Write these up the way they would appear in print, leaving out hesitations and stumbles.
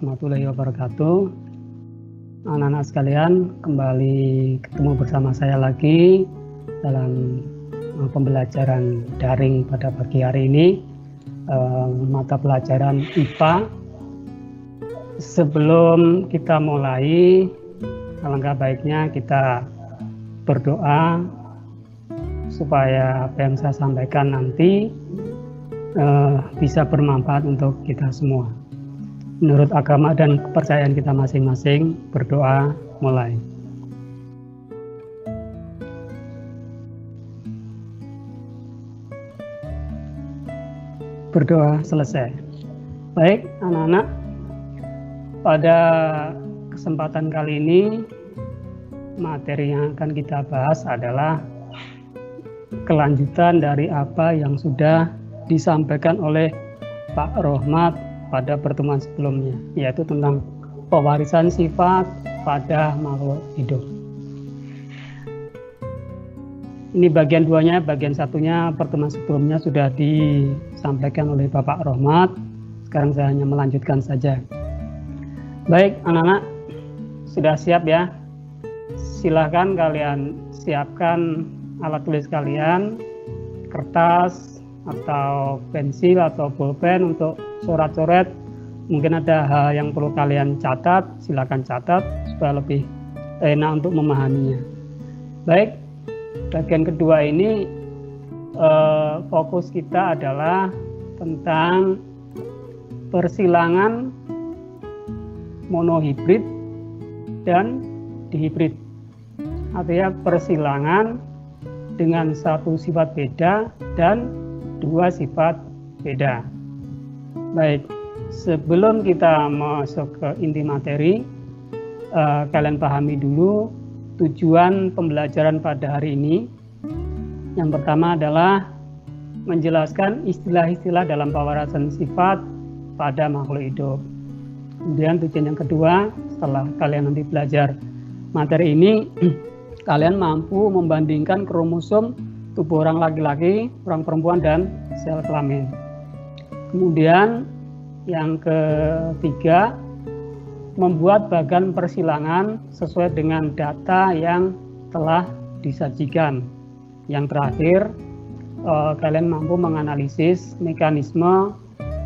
warahmatullahi wabarakatuh. Anak-anak sekalian, kembali ketemu bersama saya lagi dalam pembelajaran daring pada pagi hari ini, mata pelajaran IPA. Sebelum kita mulai, alangkah baiknya kita berdoa supaya apa yang saya sampaikan nanti bisa bermanfaat untuk kita semua. Menurut agama dan kepercayaan kita masing-masing, berdoa mulai. Berdoa selesai. Baik, anak-anak, pada kesempatan kali ini materi yang akan kita bahas adalah kelanjutan dari apa yang sudah disampaikan oleh Pak Rohmat pada pertemuan sebelumnya, yaitu tentang pewarisan sifat pada makhluk hidup. Ini bagian duanya, bagian satunya pertemuan sebelumnya sudah disampaikan oleh Bapak Rohmat. Sekarang saya hanya melanjutkan saja. Baik, anak-anak, sudah siap ya? Silahkan kalian siapkan alat tulis kalian, kertas atau pensil atau pulpen untuk coret-coret. Mungkin ada hal yang perlu kalian catat, silakan catat supaya lebih enak untuk memahaminya. Baik, bagian kedua ini fokus kita adalah tentang persilangan monohibrid dan dihibrid. Artinya persilangan dengan satu sifat beda dan dua sifat beda. Baik, sebelum kita masuk ke inti materi, kalian pahami dulu tujuan pembelajaran pada hari ini. Yang pertama adalah menjelaskan istilah-istilah dalam pewarisan sifat pada makhluk hidup. Kemudian tujuan yang kedua, setelah kalian nanti belajar materi ini, kalian mampu membandingkan kromosom tubuh orang laki-laki, orang perempuan, dan sel kelamin. Kemudian yang ketiga, membuat bagan persilangan sesuai dengan data yang telah disajikan. Yang terakhir, kalian mampu menganalisis mekanisme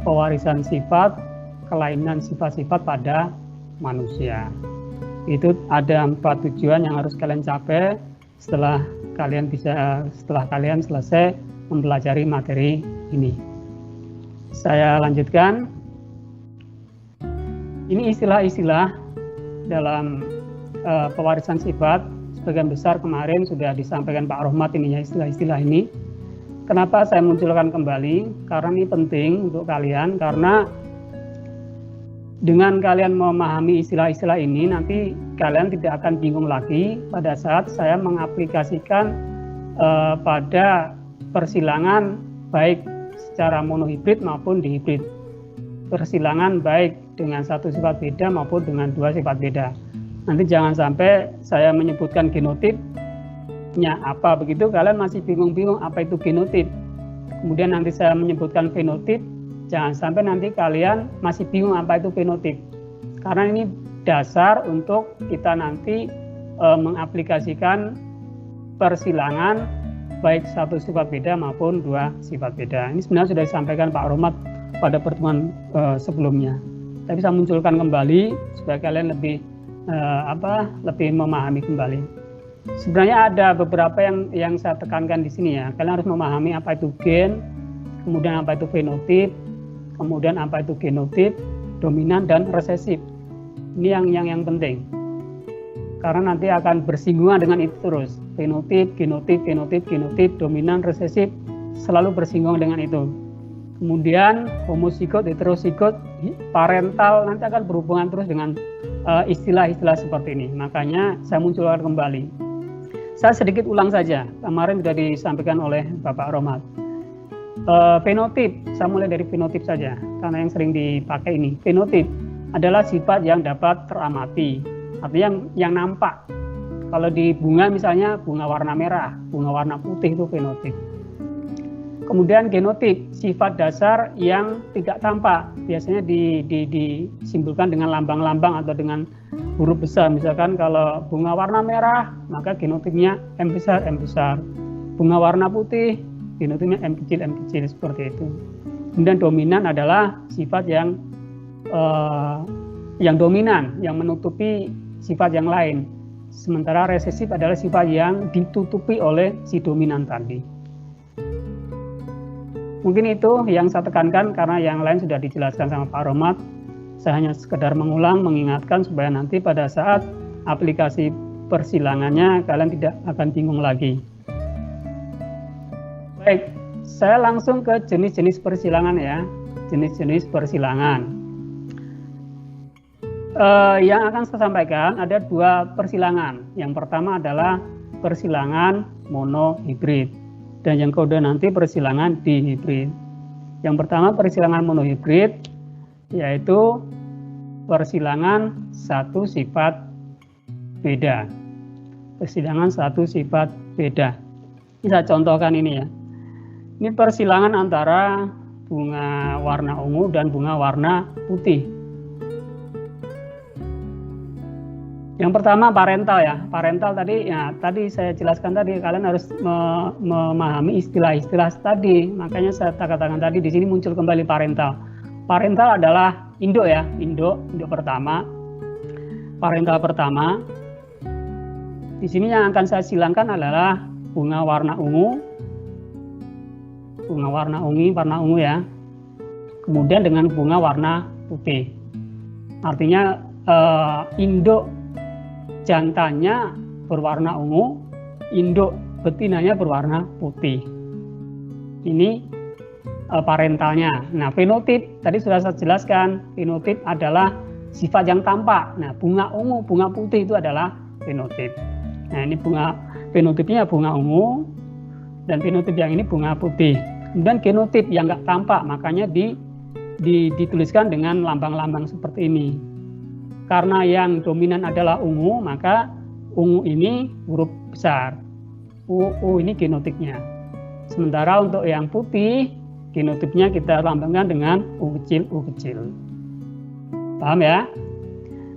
pewarisan sifat, kelainan sifat-sifat pada manusia. Itu ada 4 tujuan yang harus kalian capai setelah kalian selesai mempelajari materi ini. Saya lanjutkan. Ini istilah-istilah dalam pewarisan sifat. Sebagian besar kemarin sudah disampaikan Pak Rohmat ini ya, istilah-istilah ini. Kenapa saya munculkan kembali? Karena ini penting untuk kalian, karena dengan kalian memahami istilah-istilah ini, nanti kalian tidak akan bingung lagi pada saat saya mengaplikasikan pada persilangan baik secara monohibrid maupun dihibrid. Persilangan baik dengan satu sifat beda maupun dengan dua sifat beda. Nanti jangan sampai saya menyebutkan genotipnya apa begitu, kalian masih bingung-bingung apa itu genotip. Kemudian nanti saya menyebutkan fenotip, jangan sampai nanti kalian masih bingung apa itu fenotip. Karena ini dasar untuk kita nanti mengaplikasikan persilangan baik satu sifat beda maupun dua sifat beda. Ini sebenarnya sudah disampaikan Pak Rohmat pada pertemuan sebelumnya. Tapi saya munculkan kembali supaya kalian lebih memahami kembali. Sebenarnya ada beberapa yang saya tekankan di sini ya. Kalian harus memahami apa itu gen, kemudian apa itu fenotip, kemudian apa itu genotip, dominan dan resesif. Ini yang penting. Karena nanti akan bersinggungan dengan itu terus. Fenotip, genotip, dominan, resesif selalu bersinggungan dengan itu. Kemudian homozigot, heterozigot, parental nanti akan berhubungan terus dengan istilah-istilah seperti ini. Makanya saya munculkan kembali. Saya sedikit ulang saja. Kemarin sudah disampaikan oleh Bapak Rohmat. Fenotip, saya mulai dari fenotip saja, karena yang sering dipakai ini. Fenotip adalah sifat yang dapat teramati, artinya yang nampak. Kalau di bunga misalnya, bunga warna merah, bunga warna putih itu fenotip. Kemudian genotip, sifat dasar yang tidak tampak, biasanya disimbolkan dengan lambang-lambang atau dengan huruf besar. Misalkan kalau bunga warna merah, maka genotipnya M besar, M besar. Bunga warna putih, genotipnya M kecil, seperti itu. Kemudian dominan adalah sifat yang dominan, yang menutupi sifat yang lain. Sementara resesif adalah sifat yang ditutupi oleh si dominan tadi. Mungkin itu yang saya tekankan karena yang lain sudah dijelaskan sama Pak Rohmat. Saya hanya sekedar mengulang, mengingatkan supaya nanti pada saat aplikasi persilangannya kalian tidak akan bingung lagi. Baik, saya langsung ke jenis-jenis persilangan ya. Jenis-jenis persilangan. Yang akan saya sampaikan ada 2 persilangan. Yang pertama adalah persilangan monohibrid. Dan yang kedua nanti persilangan dihibrid. Yang pertama persilangan monohibrid, yaitu persilangan satu sifat beda. Persilangan satu sifat beda. Ini saya contohkan ini ya. Ini persilangan antara bunga warna ungu dan bunga warna putih. Yang pertama parental ya. Parental tadi ya, tadi saya jelaskan tadi kalian harus memahami istilah-istilah tadi. Makanya saya katakan tadi di sini muncul kembali parental. Parental adalah induk ya, induk pertama. Parental pertama. Di sini yang akan saya silangkan adalah bunga warna ungu. Bunga warna ungu ya. Kemudian dengan bunga warna putih. Artinya induk jantannya berwarna ungu, induk betinanya berwarna putih. Ini parentalnya. Nah, fenotip tadi sudah saya jelaskan. Fenotip adalah sifat yang tampak. Nah, bunga ungu, bunga putih itu adalah fenotip. Nah, ini fenotipnya bunga ungu dan fenotip yang ini bunga putih. Kemudian genotip yang nggak tampak, makanya dituliskan dengan lambang-lambang seperti ini. Karena yang dominan adalah ungu, maka ungu ini huruf besar. U ini genotipnya. Sementara untuk yang putih, genotipnya kita lambangkan dengan U kecil. Paham ya?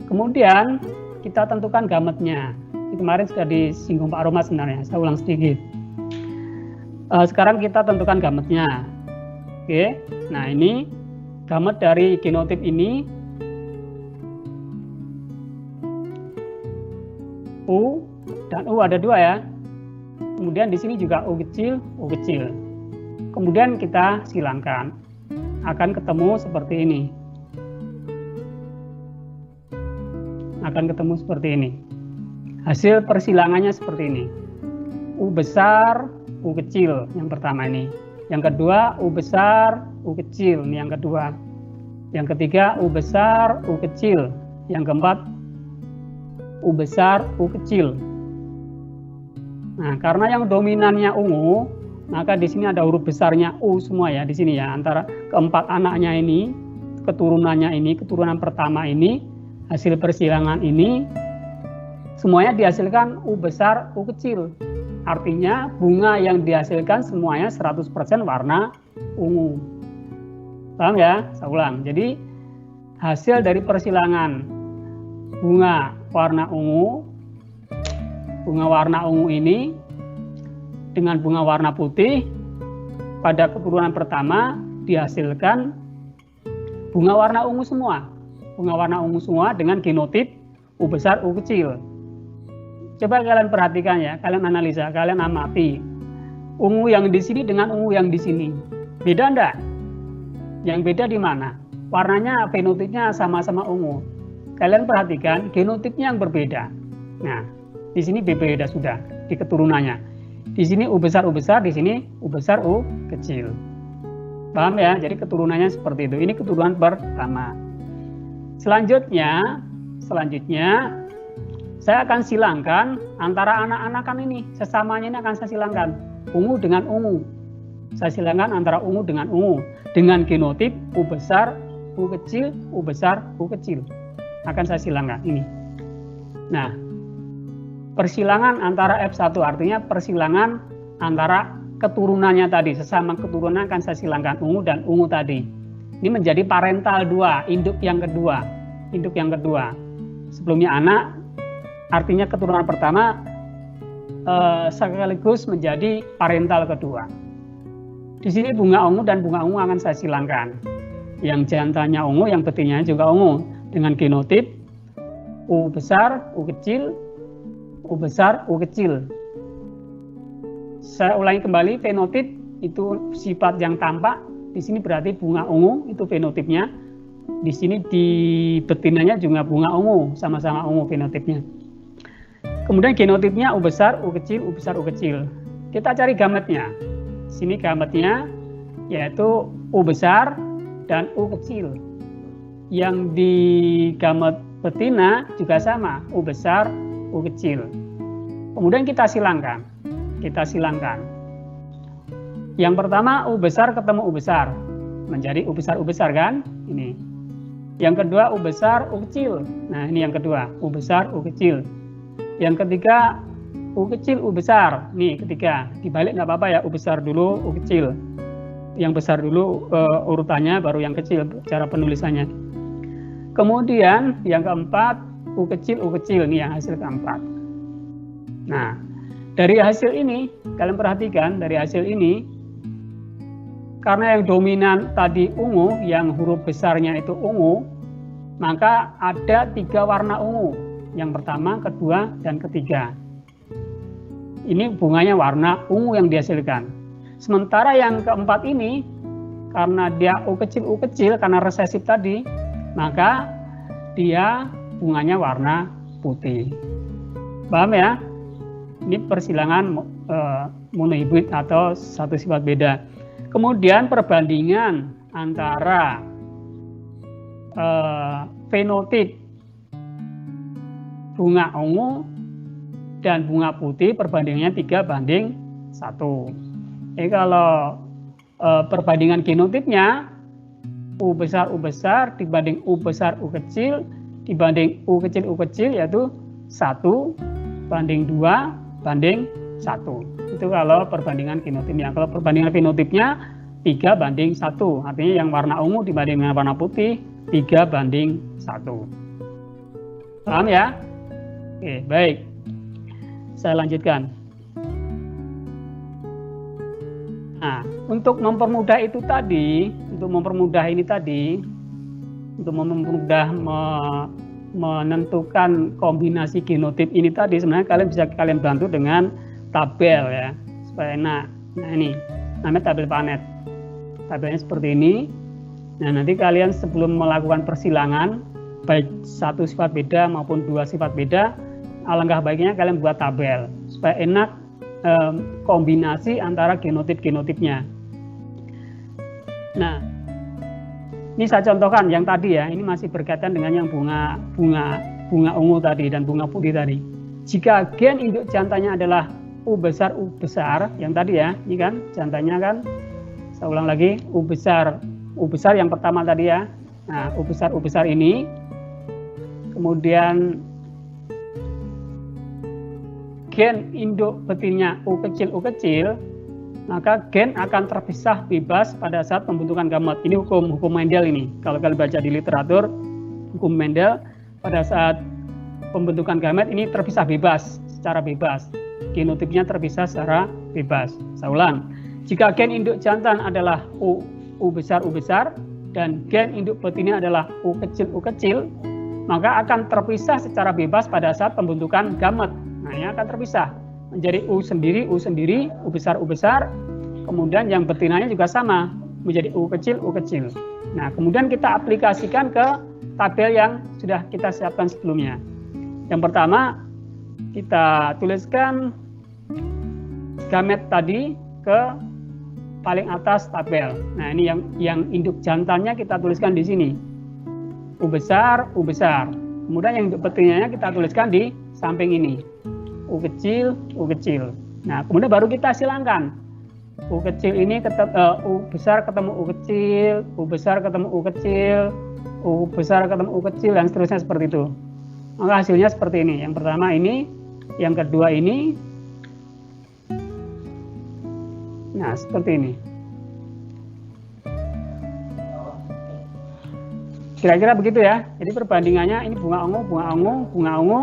Kemudian kita tentukan gametnya. Kemarin sudah disinggung Pak Rohmat sebenarnya, saya ulang sedikit. Sekarang kita tentukan gametnya. Oke, nah ini gamet dari genotip ini. U dan U ada 2 ya. Kemudian di sini juga U kecil. Kemudian kita silangkan. Akan ketemu seperti ini. Hasil persilangannya seperti ini. U besar, U kecil yang pertama ini. Yang kedua U besar, U kecil ini yang kedua. Yang ketiga U besar, U kecil. Yang keempat U besar, U kecil. Nah, karena yang dominannya ungu, maka di sini ada huruf besarnya U semua ya di sini ya. Antara keempat anaknya ini, keturunan pertama ini, hasil persilangan ini, semuanya dihasilkan U besar, U kecil. Artinya bunga yang dihasilkan semuanya 100% warna ungu. Paham ya? Saya ulang. Jadi hasil dari persilangan bunga warna ungu ini dengan bunga warna putih pada keturunan pertama dihasilkan bunga warna ungu semua dengan genotip U besar, U kecil. Coba kalian perhatikan ya, kalian analisa, kalian amati ungu yang di sini dengan ungu yang di sini, beda enggak? Yang beda di mana? Warnanya, fenotipnya sama-sama ungu. Kalian perhatikan genotipnya yang berbeda. Nah, di sini berbeda sudah di keturunannya. Di sini U besar, di sini U besar, U kecil. Paham ya? Jadi keturunannya seperti itu. Ini keturunan pertama. Selanjutnya saya akan silangkan antara anak-anakan ini. Sesamanya ini akan saya silangkan. Ungu dengan ungu. Saya silangkan antara ungu dengan ungu. Dengan genotip U besar, U kecil, U besar, U kecil. Akan saya silangkan ini. Nah, persilangan antara F1 artinya persilangan antara keturunannya tadi, sesama keturunan akan saya silangkan ungu dan ungu tadi. Ini menjadi parental 2, induk yang kedua. Induk yang kedua. Sebelumnya anak, artinya keturunan pertama sekaligus menjadi parental kedua. Di sini bunga ungu dan bunga ungu akan saya silangkan. Yang jantannya ungu, yang betinanya juga ungu. Dengan genotip U besar, U kecil, U besar, U kecil. Saya ulangi kembali, fenotip itu sifat yang tampak. Di sini berarti bunga ungu, itu fenotipnya. Di sini di betinanya juga bunga ungu, sama-sama ungu fenotipnya. Kemudian genotipnya U besar, U kecil, U besar, U kecil. Kita cari gametnya. Sini gametnya yaitu U besar dan U kecil. Yang di gamet betina juga sama, U besar, U kecil. Kemudian kita silangkan. Yang pertama U besar ketemu U besar, menjadi U besar kan? Ini. Yang kedua U besar, U kecil. Nah ini yang kedua, U besar, U kecil. Yang ketiga U kecil, U besar. Nih ketiga, dibalik nggak apa-apa ya, U besar dulu, U kecil. Yang besar dulu urutannya, baru yang kecil cara penulisannya. Kemudian yang keempat U kecil, ini yang hasil keempat. Nah, dari hasil ini, kalian perhatikan dari hasil ini, karena yang dominan tadi ungu, yang huruf besarnya itu ungu, maka ada 3 warna ungu. Yang pertama, kedua, dan ketiga. Ini bunganya warna ungu yang dihasilkan. Sementara yang keempat ini, karena dia U kecil, karena resesif tadi, maka dia bunganya warna putih. Paham ya? Ini persilangan monohibrid atau satu sifat beda. Kemudian perbandingan antara fenotip bunga ungu dan bunga putih, perbandingannya 3:1. Kalau perbandingan genotipnya U besar dibanding U besar U kecil dibanding U kecil yaitu 1:2:1. Itu kalau perbandingan genotipnya. Kalau perbandingan fenotipnya 3:1. Artinya yang warna ungu dibanding dengan warna putih 3:1. Paham ya? Oke, baik. Saya lanjutkan. Nah, untuk mempermudah ini tadi, untuk mempermudah menentukan kombinasi genotip ini tadi, sebenarnya kalian bisa bantu dengan tabel ya, supaya enak. Nah ini, namanya tabel Panet. Tabelnya seperti ini. Nah nanti kalian sebelum melakukan persilangan, baik satu sifat beda maupun 2 sifat beda, alangkah baiknya kalian buat tabel, supaya enak kombinasi antara genotipnya. Nah, ini saya contohkan yang tadi ya, ini masih berkaitan dengan yang bunga ungu tadi dan bunga putih tadi. Jika gen induk jantannya adalah U besar yang tadi ya, ini kan jantannya kan, saya ulang lagi, U besar yang pertama tadi ya. Nah, U besar ini, kemudian gen induk betinnya U kecil, maka gen akan terpisah bebas pada saat pembentukan gamet. Ini hukum Mendel ini. Kalau kalian baca di literatur, hukum Mendel pada saat pembentukan gamet ini terpisah bebas, secara bebas. Genotipnya terpisah secara bebas. Saya ulang. Jika gen induk jantan adalah U besar dan gen induk betinnya adalah U kecil, maka akan terpisah secara bebas pada saat pembentukan gamet. Nah, ini akan terpisah menjadi U sendiri, U besar, kemudian yang betinanya juga sama, menjadi U kecil. Nah, kemudian kita aplikasikan ke tabel yang sudah kita siapkan sebelumnya. Yang pertama, kita tuliskan gamet tadi ke paling atas tabel. Nah, ini yang induk jantannya kita tuliskan di sini. U besar. Kemudian yang induk betinanya kita tuliskan di samping ini. U kecil. Nah, kemudian baru kita silangkan. U kecil ini U besar ketemu U kecil, U besar ketemu U kecil, U besar ketemu U kecil, dan seterusnya seperti itu. Maka hasilnya seperti ini. Yang pertama ini, yang kedua ini. Nah, seperti ini. Kira-kira begitu ya. Jadi perbandingannya ini bunga ungu, bunga ungu, bunga ungu.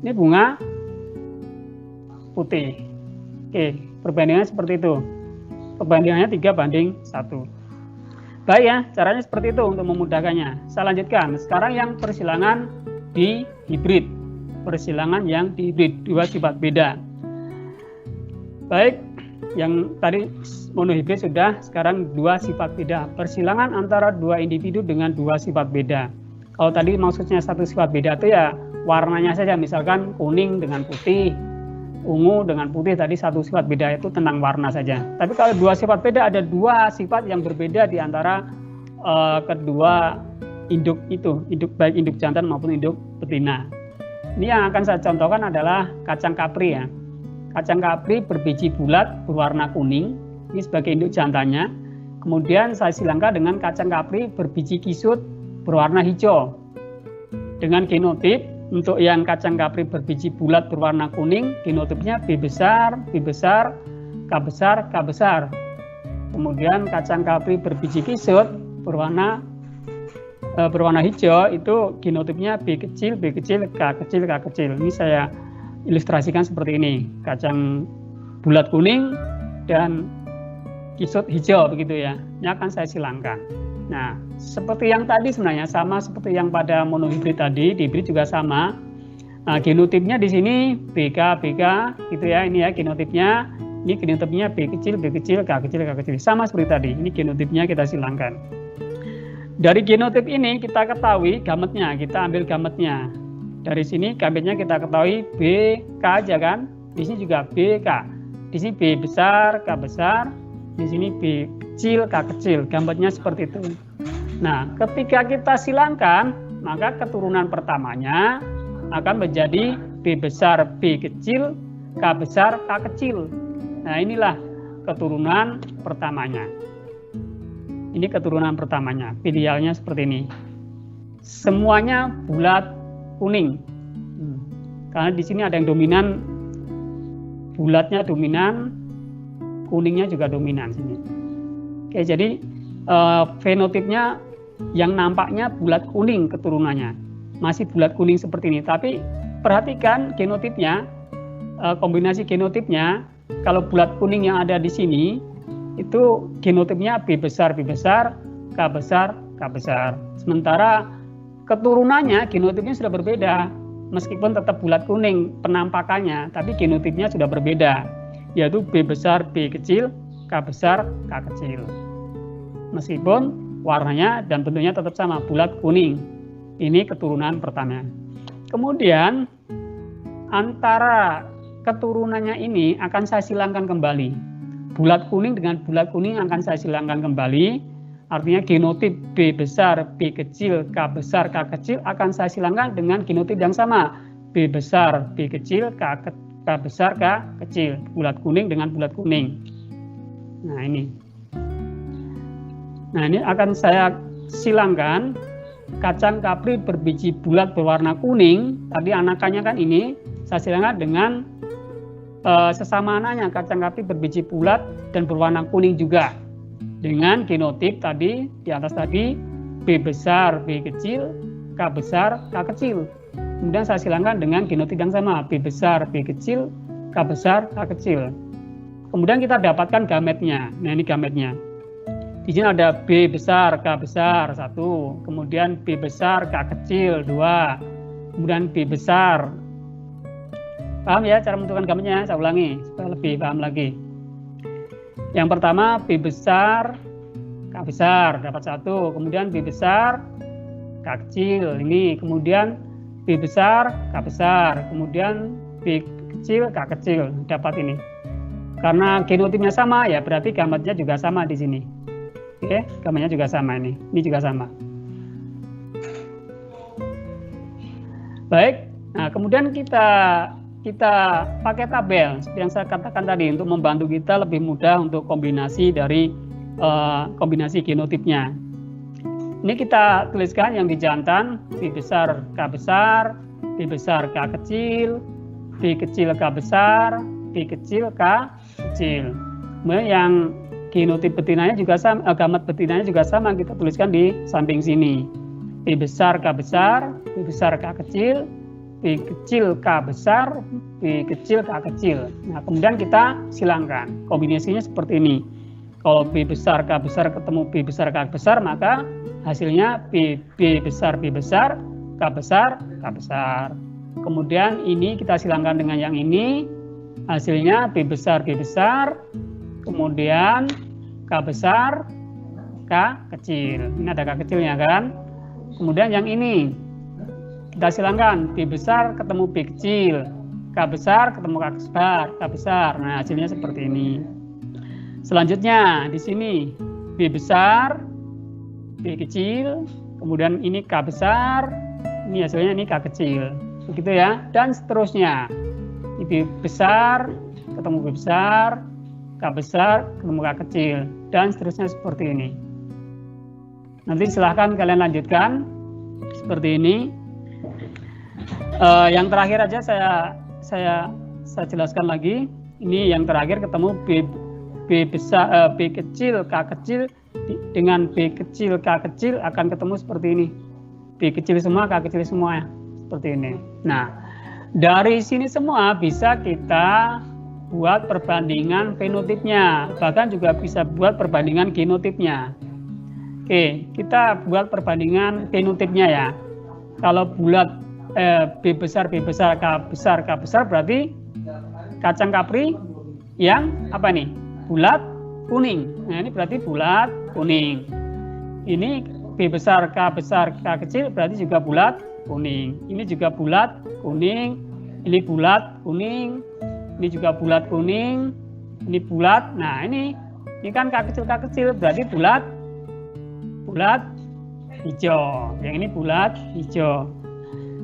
Ini bunga putih. Oke, perbandingannya seperti itu. Perbandingannya 3:1. Baik ya, caranya seperti itu untuk memudahkannya. Saya lanjutkan. Sekarang yang persilangan di hibrid. Persilangan yang di hibrid, dua sifat beda. Baik, yang tadi monohibrid sudah, sekarang dua sifat beda. Persilangan antara dua individu dengan dua sifat beda. Kalau tadi maksudnya satu sifat beda itu ya warnanya saja, misalkan kuning dengan putih, ungu dengan putih, tadi satu sifat beda itu tentang warna saja. Tapi kalau dua sifat beda, ada dua sifat yang berbeda di antara kedua induk itu, baik induk jantan maupun induk betina. Ini yang akan saya contohkan adalah kacang kapri ya. Kacang kapri berbiji bulat berwarna kuning, ini sebagai induk jantannya. Kemudian saya silangkan dengan kacang kapri berbiji kisut berwarna hijau. Dengan genotip, untuk yang kacang kapri berbiji bulat berwarna kuning, genotipnya B besar, B besar, K besar, K besar. Kemudian kacang kapri berbiji kisut berwarna hijau, itu genotipnya B kecil, B kecil, K kecil, K kecil. Ini saya ilustrasikan seperti ini, kacang bulat kuning dan kisut hijau begitu ya. Ini akan saya silangkan. Nah, seperti yang tadi sebenarnya sama seperti yang pada monohibrid tadi, di hibrid juga sama. Nah, genotipnya di sini BK gitu ya, ini ya genotipnya. Ini genotipnya B kecil, B kecil, K kecil, K kecil. Sama seperti tadi. Ini genotipnya kita silangkan. Dari genotip ini kita ketahui gametnya, kita ambil gametnya. Dari sini gametnya kita ketahui BK aja kan. Di sini juga BK. Di sini B besar, K besar. Di sini B kecil, K kecil. Gametnya seperti itu. Nah, ketika kita silangkan, maka keturunan pertamanya akan menjadi B besar, B kecil, K besar, K kecil. Nah, inilah keturunan pertamanya. Ini keturunan pertamanya. Filialnya seperti ini. Semuanya bulat kuning. Karena di sini ada yang dominan, bulatnya dominan, kuningnya juga dominan sini. Oke, jadi fenotipnya yang nampaknya bulat kuning keturunannya. Masih bulat kuning seperti ini. Tapi perhatikan genotipnya, kombinasi genotipnya, kalau bulat kuning yang ada di sini, itu genotipnya B besar, B besar, K besar, K besar. Sementara keturunannya, genotipnya sudah berbeda. Meskipun tetap bulat kuning penampakannya, tapi genotipnya sudah berbeda. Yaitu B besar, B kecil, K besar, K kecil. Meskipun warnanya dan bentuknya tetap sama, bulat kuning. Ini keturunan pertama. Kemudian antara keturunannya ini akan saya silangkan kembali. Bulat kuning dengan bulat kuning akan saya silangkan kembali. Artinya genotip B besar, B kecil, K besar, K kecil akan saya silangkan dengan genotip yang sama. B besar, B kecil, K besar, K kecil. Bulat kuning dengan bulat kuning. Nah ini akan saya silangkan. Kacang kapri berbiji bulat berwarna kuning, tadi anakannya kan ini, saya silangkan dengan sesama anaknya, kacang kapri berbiji bulat dan berwarna kuning juga. Dengan genotip tadi, di atas tadi, B besar, B kecil, K besar, K kecil. Kemudian saya silangkan dengan genotip yang sama, B besar, B kecil, K besar, K kecil. Kemudian kita dapatkan gametnya. Nah ini gametnya. Di sini ada B besar, K besar, 1. Kemudian B besar, K kecil, 2. Kemudian B besar. Paham ya cara menentukan gametnya? Saya ulangi supaya lebih paham lagi. Yang pertama B besar, K besar, dapat 1. Kemudian B besar, K kecil, ini. Kemudian B besar, K besar. Kemudian B kecil, K kecil, dapat ini. Karena genotipnya sama ya berarti gametnya juga sama di sini. Oke, gambarnya juga sama ini juga sama. Baik, nah kemudian kita pakai tabel seperti yang saya katakan tadi untuk membantu kita lebih mudah untuk kombinasi dari kombinasi genotipnya. Ini kita tuliskan yang di jantan B besar K besar, B besar K kecil, B kecil K besar, B kecil K kecil. Kemudian yang genotip betinanya juga sama, gamet betinanya juga sama, kita tuliskan di samping sini. B besar K besar, B besar K kecil, B kecil K besar, B kecil K kecil. Nah, kemudian kita silangkan. Kombinasinya seperti ini. Kalau B besar K besar ketemu B besar K besar, maka hasilnya B besar B besar, K besar K besar. Kemudian ini kita silangkan dengan yang ini, hasilnya B besar B besar, kemudian K besar K kecil. Ini ada K kecilnya kan. Kemudian yang ini kita silangkan, B besar ketemu B kecil, K besar ketemu K besar. Nah, hasilnya seperti ini. Selanjutnya di sini B besar, B kecil, kemudian ini K besar, ini hasilnya ini K kecil. Begitu ya, dan seterusnya. B besar ketemu B besar, K besar ketemu K kecil, dan seterusnya seperti ini. Nanti silahkan kalian lanjutkan seperti ini. Yang terakhir aja saya jelaskan lagi. Ini yang terakhir ketemu B besar B kecil K kecil dengan B kecil K kecil akan ketemu seperti ini. B kecil semua K kecil semua, seperti ini. Nah, dari sini semua bisa kita buat perbandingan fenotipnya, bahkan juga bisa buat perbandingan genotipnya. Oke, kita buat perbandingan fenotipnya ya. Kalau bulat B besar K besar berarti kacang kapri yang apa nih? Bulat kuning. Nah, ini berarti bulat kuning. Ini B besar K kecil berarti juga bulat kuning. Ini juga bulat kuning. Ini bulat kuning. Ini juga bulat kuning. Ini bulat. Nah, ini kan K kecil berarti bulat hijau. Yang ini bulat hijau.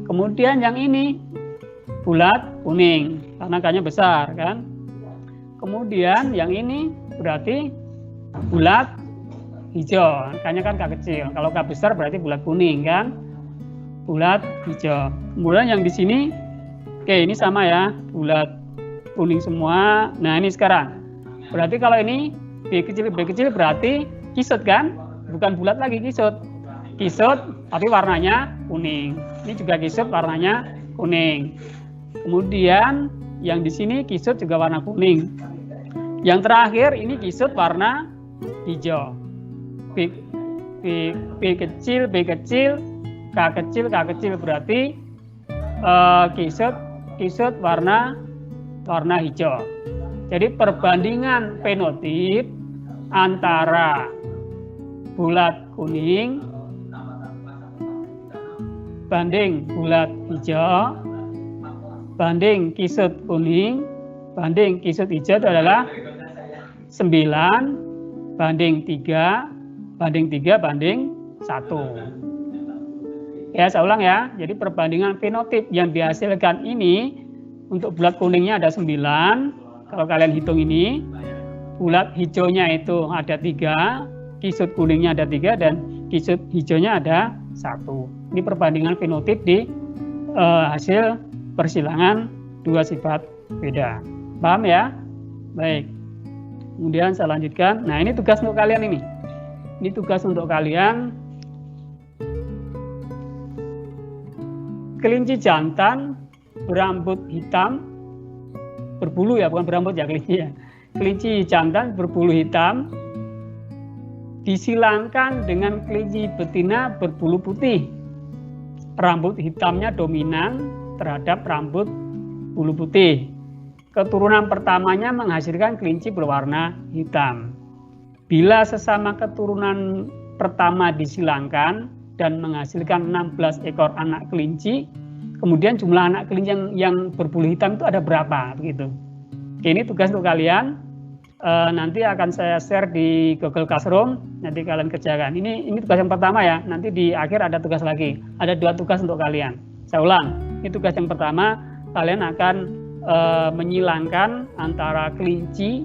Kemudian yang ini bulat kuning karena K-nya besar kan. Kemudian yang ini berarti bulat hijau. K-nya kan K kecil. Kalau K besar berarti bulat kuning kan. Bulat hijau. Kemudian yang di sini oke, ini sama ya, bulat kuning semua. Nah, ini sekarang. Berarti kalau ini B kecil berarti kisut kan? Bukan bulat lagi kisut. Kisut tapi warnanya kuning. Ini juga kisut warnanya kuning. Kemudian yang di sini kisut juga warna kuning. Yang terakhir ini kisut warna hijau. B kecil K kecil berarti kisut warna hijau. Jadi perbandingan fenotip antara bulat kuning banding bulat hijau banding kisut kuning banding kisut hijau itu adalah 9 banding 3 banding 1. Ya, saya ulang ya. Jadi perbandingan fenotip yang dihasilkan ini untuk bulat kuningnya ada 9. Kalau kalian hitung ini, bulat hijaunya itu ada 3, kisut kuningnya ada 3, dan kisut hijaunya ada 1. Ini perbandingan fenotip di hasil persilangan dua sifat beda. Paham ya? Baik. Kemudian saya lanjutkan. Nah, ini tugas untuk kalian ini. Ini tugas untuk kalian. Kelinci jantan berambut hitam, berbulu ya, bukan berambut ya kelinci ya. Kelinci jantan berbulu hitam disilangkan dengan kelinci betina berbulu putih. Rambut hitamnya dominan terhadap rambut bulu putih. Keturunan pertamanya menghasilkan kelinci berwarna hitam. Bila sesama keturunan pertama disilangkan dan menghasilkan 16 ekor anak kelinci, kemudian jumlah anak kelinci yang berbulu hitam itu ada berapa begitu. Oke, ini tugas untuk kalian. Nanti akan saya share di Google Classroom, nanti kalian kerjakan. Ini tugas yang pertama ya, nanti di akhir ada tugas lagi. Ada 2 tugas untuk kalian. Saya ulang, ini tugas yang pertama, kalian akan menyilangkan antara kelinci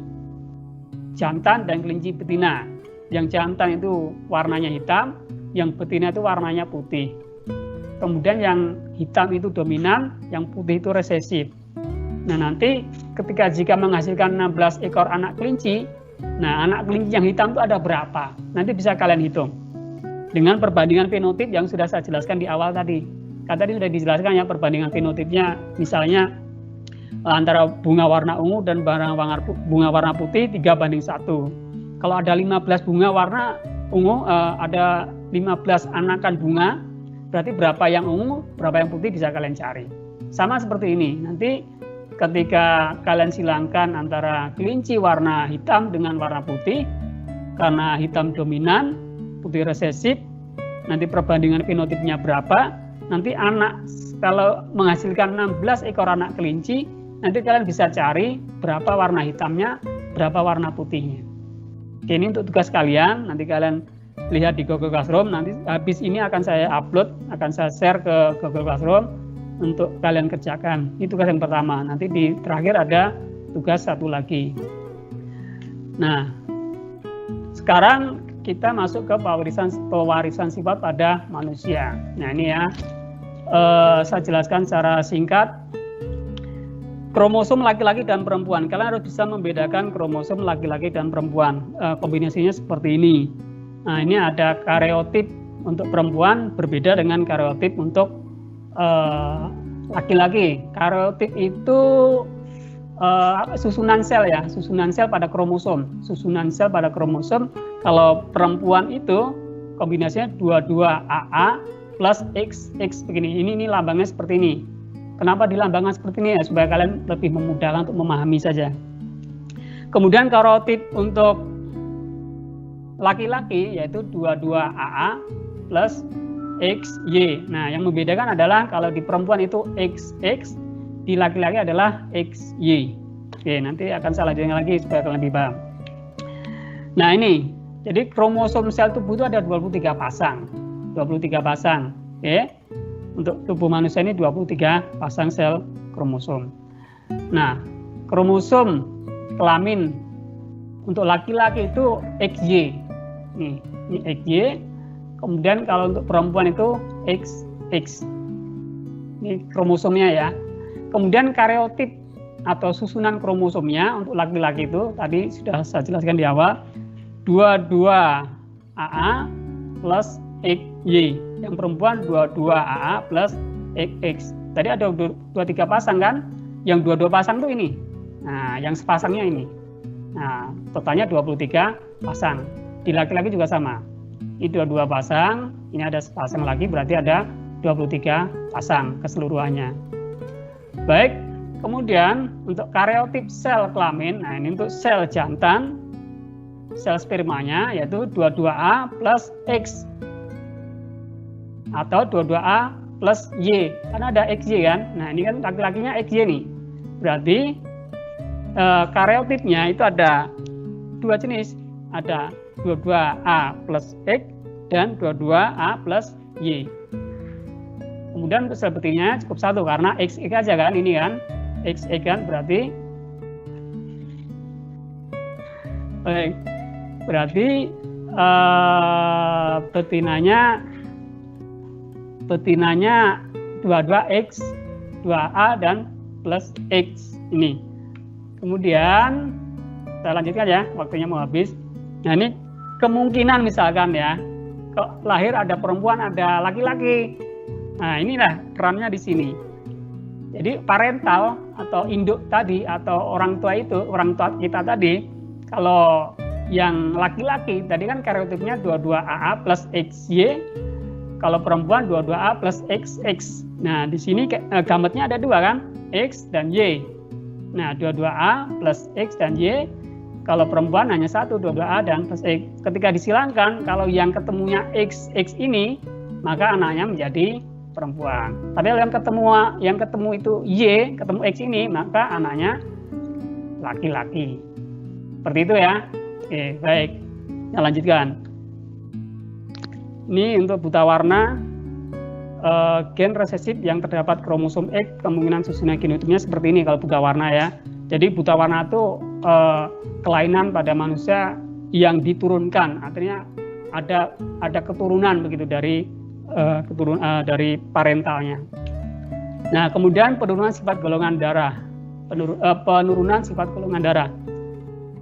jantan dan kelinci betina. Yang jantan itu warnanya hitam, yang betina itu warnanya putih. Kemudian yang hitam itu dominan, yang putih itu resesif. Nah, nanti jika menghasilkan 16 ekor anak kelinci, Nah, anak kelinci yang hitam itu ada berapa? Nanti bisa kalian hitung dengan perbandingan fenotip yang sudah saya jelaskan di awal tadi. Kan tadi sudah dijelaskan ya perbandingan fenotipnya, misalnya antara bunga warna ungu dan bunga warna putih 3:1. Kalau ada 15 bunga warna ungu, ada 15 anakan bunga, berarti berapa yang ungu, berapa yang putih bisa kalian cari. Sama seperti ini, nanti ketika kalian silangkan antara kelinci warna hitam dengan warna putih, karena hitam dominan, putih resesif, nanti perbandingan fenotipnya berapa, nanti anak kalau menghasilkan 16 ekor anak kelinci, nanti kalian bisa cari berapa warna hitamnya, berapa warna putihnya. Oke, ini untuk tugas kalian, nanti kalian lihat di Google Classroom, nanti habis ini akan saya upload, akan saya share ke Google Classroom untuk kalian kerjakan. Ini tugas yang pertama, nanti di terakhir ada tugas satu lagi. Nah, sekarang kita masuk ke pewarisan sifat pada manusia. Nah, ini ya, saya jelaskan secara singkat. Kromosom laki-laki dan perempuan, kalian harus bisa membedakan kromosom laki-laki dan perempuan. Kombinasinya seperti ini. Nah, ini ada kareotip untuk perempuan berbeda dengan kareotip untuk laki-laki. Kareotip itu susunan sel ya, susunan sel pada kromosom. Susunan sel pada kromosom. Kalau perempuan itu kombinasinya 22AA plus XX begini. Ini lambangnya seperti ini. Kenapa dilambangkan seperti ini ya? Supaya kalian lebih memudahkan untuk memahami saja. Kemudian kareotip untuk laki-laki yaitu 22AA plus XY. Nah, yang membedakan adalah kalau di perempuan itu XX, di laki-laki adalah XY. Oke, nanti akan saya lanjutkan lagi supaya kalian lebih paham. Nah, ini. Jadi kromosom sel tubuh itu ada 23 pasang. 23 pasang. Oke. Untuk tubuh manusia ini 23 pasang sel kromosom. Nah, kromosom kelamin untuk laki-laki itu XY. Ini XY. Kemudian kalau untuk perempuan itu XX. Ini kromosomnya ya. Kemudian kareotip atau susunan kromosomnya untuk laki-laki itu tadi sudah saya jelaskan di awal 22AA plus XY. Yang perempuan 22AA plus XX. Tadi ada 23 pasang kan? Yang 22 pasang itu ini. Nah, yang sepasangnya ini. Nah, totalnya 23 pasang. Di laki-laki juga sama. Ini 22 pasang, ini ada sepasang lagi, berarti ada 23 pasang keseluruhannya. Baik, kemudian untuk kareotip sel kelamin, nah ini untuk sel jantan, sel spermanya yaitu 22A plus X atau 22A plus Y, karena ada XY kan. Nah, ini kan laki-lakinya XY nih. Berarti kareotipnya itu ada dua jenis, ada 22A plus X dan 22A plus Y. Kemudian untuk sel betinnya cukup satu karena XX aja kan, ini kan XX kan, berarti baik, berarti betinanya 22X, 2A dan plus X ini. Kemudian kita lanjutkan ya, waktunya mau habis. Nah, ini kemungkinan misalkan ya, lahir ada perempuan, ada laki-laki. Nah, inilah perannya di sini. Jadi parental atau induk tadi atau orang tua itu, orang tua kita tadi, kalau yang laki-laki tadi kan kareotipnya 22AA plus XY. Kalau perempuan 22A plus XX. Nah, di sini gametnya ada dua kan, X dan Y. Nah, 22A plus X dan Y. Kalau perempuan hanya satu, 22A dan plus X. Ketika disilangkan, kalau yang ketemunya XX ini, maka anaknya menjadi perempuan. Tapi kalau yang ketemu itu Y, ketemu X ini, maka anaknya laki-laki. Seperti itu ya. Oke, baik. Kita lanjutkan. Ini untuk buta warna, gen resesif yang terdapat kromosom X, kemungkinan susunan genotipnya seperti ini kalau buta warna ya. Jadi buta warna itu kelainan pada manusia yang diturunkan, artinya ada keturunan begitu dari parentalnya. Nah, kemudian penurunan sifat golongan darah, penurunan sifat golongan darah.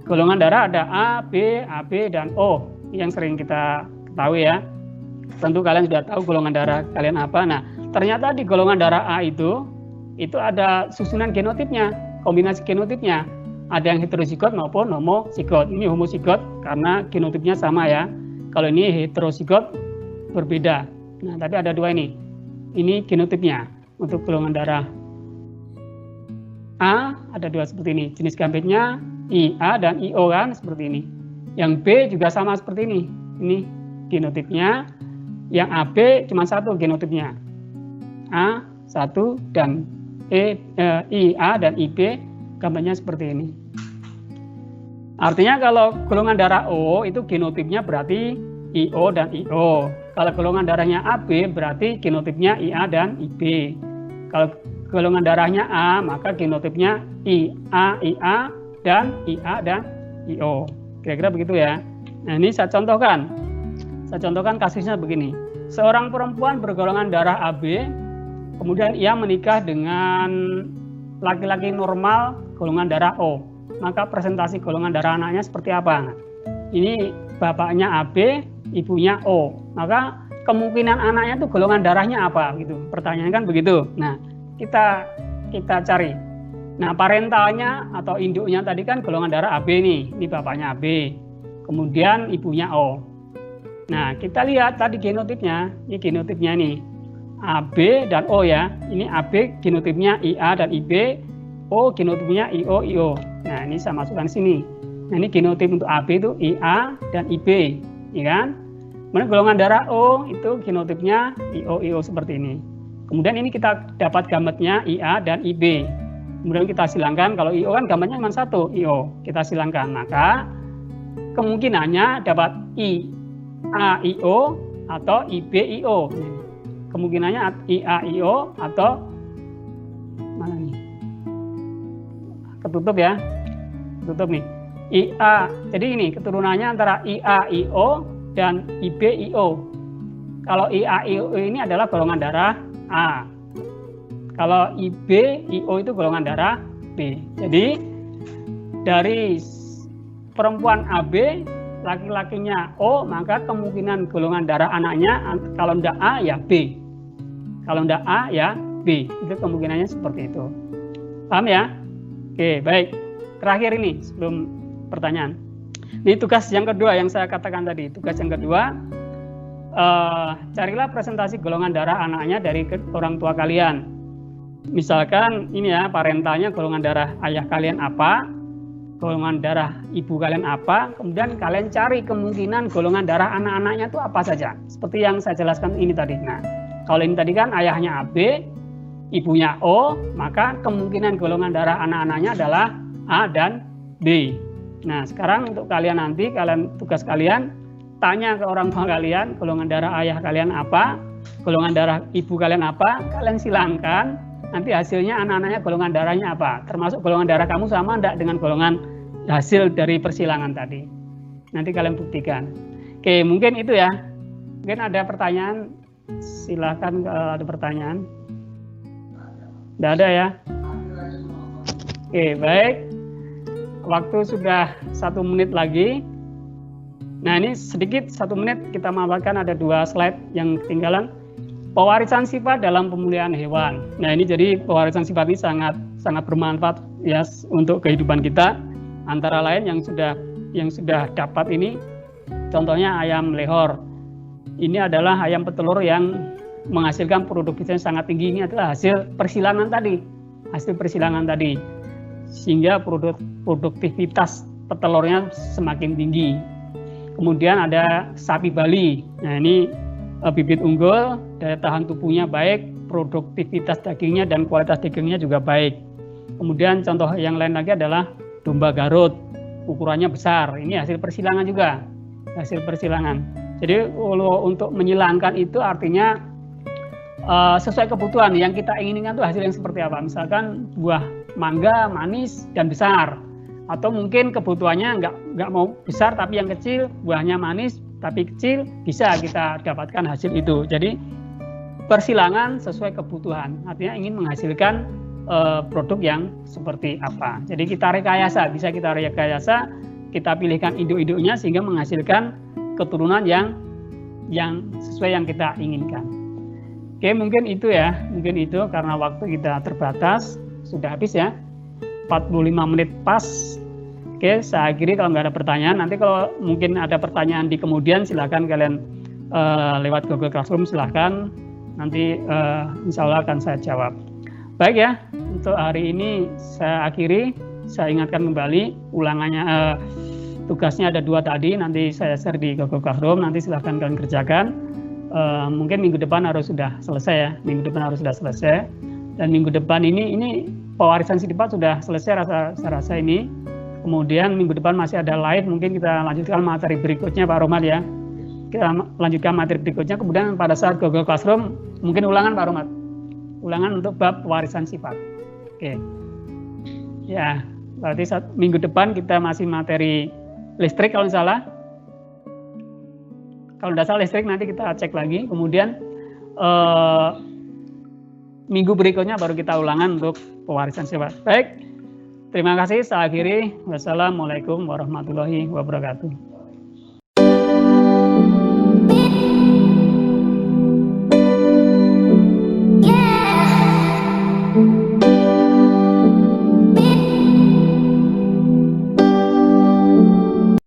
golongan darah ada A, B, AB, dan O. Yang sering kita ketahui ya. Tentu kalian sudah tahu golongan darah kalian apa. Nah, ternyata di golongan darah A itu ada susunan genotipnya, kombinasi genotipnya. Ada yang heterozigot maupun homozigot. Ini homozigot karena genotipnya sama ya. Kalau ini heterozigot berbeda. Nah, tapi ada dua ini. Ini genotipnya untuk golongan darah A ada dua seperti ini. Jenis gametnya IA dan IO kan seperti ini. Yang B juga sama seperti ini. Ini genotipnya. Yang AB cuma satu genotipnya. A1 dan IA dan IB gambarnya seperti ini. Artinya kalau golongan darah O itu genotipnya berarti IO dan IO. Kalau golongan darahnya AB berarti genotipnya IA dan IB. Kalau golongan darahnya A maka genotipnya IA, IA dan IA dan IO. Kira-kira begitu ya. Nah, ini saya contohkan. Saya contohkan kasusnya begini. Seorang perempuan bergolongan darah AB, kemudian ia menikah dengan laki-laki normal golongan darah O. Maka presentasi golongan darah anaknya seperti apa? Nah, ini bapaknya AB, ibunya O. Maka kemungkinan anaknya itu golongan darahnya apa? Gitu. Pertanyaannya kan begitu. Nah, kita cari. Nah, parentalnya atau induknya tadi kan golongan darah AB nih. Ini bapaknya AB. Kemudian ibunya O. Nah, kita lihat tadi genotipnya. Ini genotipnya nih. AB dan O ya. Ini AB genotipnya IA dan IB. O genotipnya IO, IO. Nah, ini saya masukkan sini. Nah, ini genotip untuk AB itu IA dan IB. Ya kan? Kemudian golongan darah O itu genotipnya IO, IO seperti ini. Kemudian ini kita dapat gametnya IA dan IB. Kemudian kita silangkan. Kalau IO kan gametnya cuma satu, IO. Kita silangkan. Maka kemungkinannya dapat IA-IO atau IB-IO. Kemungkinannya IA-IO atau mana nih? Ketutup ya. Ketutup nih. IA. Jadi ini keturunannya antara IA-IO dan IB-IO. Kalau IA-IO ini adalah golongan darah A. Kalau IB-IO itu golongan darah B. Jadi dari perempuan AB, laki-lakinya O, maka kemungkinan golongan darah anaknya kalau tidak A ya B. Kalau tidak A ya B. Itu kemungkinannya seperti itu. Paham ya? Oke, baik. Terakhir ini sebelum pertanyaan. Ini tugas yang kedua yang saya katakan tadi. Tugas yang kedua, carilah presentasi golongan darah anaknya dari orang tua kalian. Misalkan ini ya, parentalnya golongan darah ayah kalian apa, golongan darah ibu kalian apa, kemudian kalian cari kemungkinan golongan darah anak-anaknya itu apa saja. Seperti yang saya jelaskan ini tadi. Nah, kalau ini tadi kan ayahnya AB, ibunya O, maka kemungkinan golongan darah anak-anaknya adalah A dan B. Nah, sekarang untuk kalian nanti, tugas kalian tanya ke orang tua kalian, golongan darah ayah kalian apa, golongan darah ibu kalian apa, kalian silangkan, nanti hasilnya anak-anaknya golongan darahnya apa, termasuk golongan darah kamu sama enggak dengan golongan hasil dari persilangan tadi. Nanti kalian buktikan. Oke, mungkin itu ya. Mungkin ada pertanyaan, silahkan kalau ada pertanyaan. Tidak ada ya? Oke, baik. Waktu sudah 1 menit lagi. Nah, ini sedikit 1 menit kita manfaatkan, ada 2 slide yang ketinggalan. Pewarisan sifat dalam pemulihan hewan. Nah, ini jadi pewarisan sifat ini sangat bermanfaat ya untuk kehidupan kita. Antara lain yang sudah dapat ini, contohnya ayam lehor. Ini adalah ayam petelur yang menghasilkan produktivitas sangat tinggi. Ini adalah hasil persilangan tadi. Sehingga produktivitas petelurnya semakin tinggi. Kemudian ada sapi Bali. Nah, ini bibit unggul, daya tahan tubuhnya baik, produktivitas dagingnya dan kualitas dagingnya juga baik. Kemudian contoh yang lain lagi adalah domba Garut, ukurannya besar. Ini hasil persilangan juga, hasil persilangan. Jadi untuk menyilangkan itu artinya sesuai kebutuhan yang kita inginkan itu hasil yang seperti apa. Misalkan buah mangga manis dan besar, atau mungkin kebutuhannya nggak mau besar tapi yang kecil, buahnya manis tapi kecil, bisa kita dapatkan hasil itu. Jadi persilangan sesuai kebutuhan, artinya ingin menghasilkan produk yang seperti apa. Jadi kita rekayasa, bisa kita rekayasa kita pilihkan induk-induknya sehingga menghasilkan keturunan yang sesuai yang kita inginkan. Oke, mungkin itu ya, karena waktu kita terbatas, sudah habis ya, 45 menit pas. Oke, saya akhiri. Kalau nggak ada pertanyaan, nanti kalau mungkin ada pertanyaan di kemudian, silakan kalian lewat Google Classroom, silakan. Nanti insya Allah akan saya jawab. Baik ya, untuk hari ini saya akhiri. Saya ingatkan kembali ulangannya, tugasnya ada 2 tadi, nanti saya share di Google Classroom, nanti silahkan kalian kerjakan. Mungkin minggu depan harus sudah selesai ya, dan minggu depan ini pewarisan sifat sudah selesai saya rasa ini. Kemudian minggu depan masih ada live, mungkin kita lanjutkan materi berikutnya Pak Romat ya. Kita lanjutkan materi berikutnya, kemudian pada saat Google Classroom mungkin ulangan Pak Romat, ulangan untuk bab pewarisan sifat. Oke ya, berarti minggu depan kita masih materi listrik kalau salah. Kalau tidak salah listrik, nanti kita cek lagi. Kemudian minggu berikutnya baru kita ulangan untuk pewarisan sifat. Baik, terima kasih. Saya akhiri. Wassalamualaikum warahmatullahi wabarakatuh.